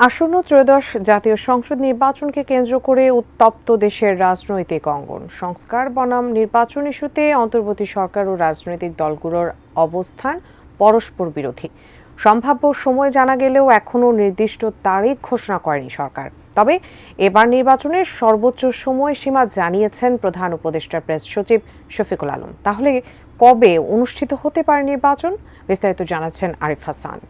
আসন্ন ত্রয়োদশ জাতীয় সংসদ নির্বাচনকে কেন্দ্র করে উত্তপ্ত দেশের রাজনৈতিক অঙ্গন। সংস্কার বনাম নির্বাচন ইস্যুতে অন্তর্বর্তী সরকার ও রাজনৈতিক দলগুলোর অবস্থান পরস্পর বিরোধী। সম্ভাব্য সময় জানা গেলেও এখনও নির্দিষ্ট তারিখ ঘোষণা করেনি সরকার। তবে এবার নির্বাচনের সর্বোচ্চ সময়সীমা জানিয়েছেন প্রধান উপদেষ্টা প্রেস সচিব শফিকুল আলম। তাহলে কবে অনুষ্ঠিত হতে পারে নির্বাচন? বিস্তারিত জানাচ্ছেন আরিফ হাসান।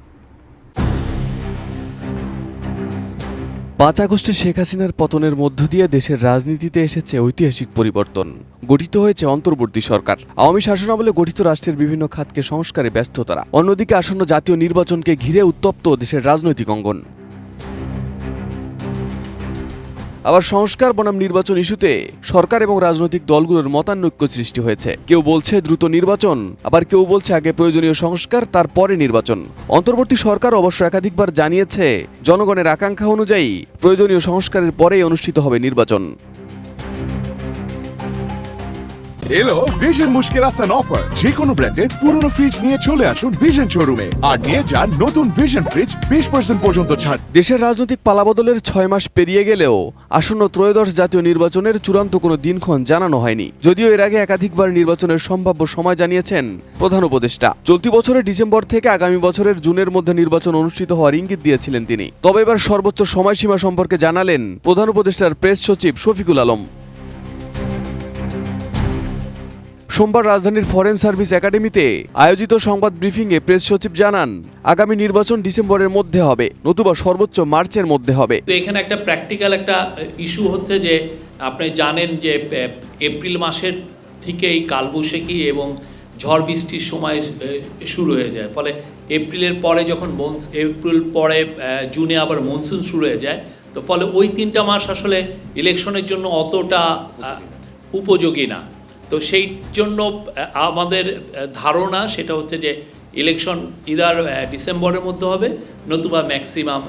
5 আগস্টে শেখ হাসিনার পতনের মধ্য দিয়ে দেশের রাজনীতিতে এসেছে ঐতিহাসিক পরিবর্তন। গঠিত হয়েছে অন্তর্বর্তী সরকার। আওয়ামী শাসনামলে গঠিত রাষ্ট্রের বিভিন্ন খাতকে সংস্কারে ব্যস্ত তারা। অন্যদিকে আসন্ন জাতীয় নির্বাচনকে ঘিরে উত্তপ্ত দেশের রাজনৈতিক অঙ্গন। আবার সংস্কার বনাম নির্বাচন ইস্যুতে সরকার এবং রাজনৈতিক দলগুলোর মতানৈক্য সৃষ্টি হয়েছে। কেউ বলছে দ্রুত নির্বাচন, আবার কেউ বলছে আগে প্রয়োজনীয় সংস্কার তারপরে নির্বাচন। অন্তর্বর্তী সরকার অবশ্য একাধিকবার জানিয়েছে জনগণের আকাঙ্ক্ষা অনুযায়ী প্রয়োজনীয় সংস্কারের পরেই অনুষ্ঠিত হবে নির্বাচন। এলো ভিশন মুশকিল আসান অফার। যে কোনো ব্র্যান্ডের পুরনো ফ্রিজ নিয়ে চলে আসুন ভিশন শোরুমে আর নিয়ে যান নতুন ভিশন ফ্রিজ 20% পর্যন্ত ছাড়। দেশের রাজনৈতিক পালাবদলের 6 মাস পেরিয়ে গেলেও আসন্ন ত্রয়োদশ জাতীয় নির্বাচনের চূড়ান্ত কোনো দিনক্ষণ জানানো হয়নি। যদিও এর আগে একাধিকবার নির্বাচনের সম্ভাব্য সময় জানিয়েছেন প্রধান উপদেষ্টা। চলতি বছরের ডিসেম্বর থেকে আগামী বছরের জুনের মধ্যে নির্বাচন অনুষ্ঠিত হওয়ার ইঙ্গিত দিয়েছিলেন তিনি। তবে এবার সর্বোচ্চ সময়সীমা সম্পর্কে জানালেন প্রধান উপদেষ্টার প্রেস সচিব শফিকুল আলম। সোমবার রাজধানীর ফরেন সার্ভিস একাডেমিতে আয়োজিত সংবাদ ব্রিফিংয়ে প্রেস সচিব জানান, আগামী নির্বাচন ডিসেম্বরের মধ্যে হবে, নতুবা সর্বোচ্চ মার্চের মধ্যে হবে। তো এখানে একটা প্র্যাকটিক্যাল একটা ইস্যু হচ্ছে যে আপনি জানেন যে এপ্রিল মাসের থেকেই কালবৈশাখী এবং ঝড় বৃষ্টির সময় শুরু হয়ে যায়। ফলে এপ্রিলের পরে যখন এপ্রিল পরে জুনে আবার মনসুন শুরু হয়ে যায়, তো ফলে ওই 3টা মাস আসলে ইলেকশনের জন্য অতটা উপযোগী না। তো সেই জন্য আমাদের ধারণা সেটা হচ্ছে যে ইলেকশন ইদার ডিসেম্বরের মধ্যে হবে, নতুবা ম্যাক্সিমাম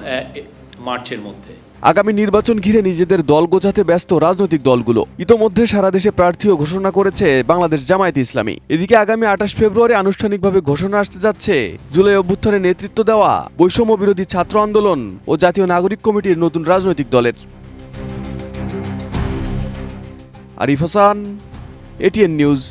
মার্চের মধ্যে। আগামী নির্বাচন ঘিরে নিজেদের দল গোছাতে ব্যস্ত রাজনৈতিক দলগুলো। ইতোমধ্যে সারা দেশে প্রার্থীও ঘোষণা করেছে বাংলাদেশ জামায়াতে ইসলামী। এদিকে আগামী 28 ফেব্রুয়ারি আনুষ্ঠানিকভাবে ঘোষণা আসতে যাচ্ছে জুলাই অভ্যুত্থানে নেতৃত্ব দেওয়া বৈষম্য বিরোধী ছাত্র আন্দোলন ও জাতীয় নাগরিক কমিটির নতুন রাজনৈতিক দলের। Arif Hasan, ATN news.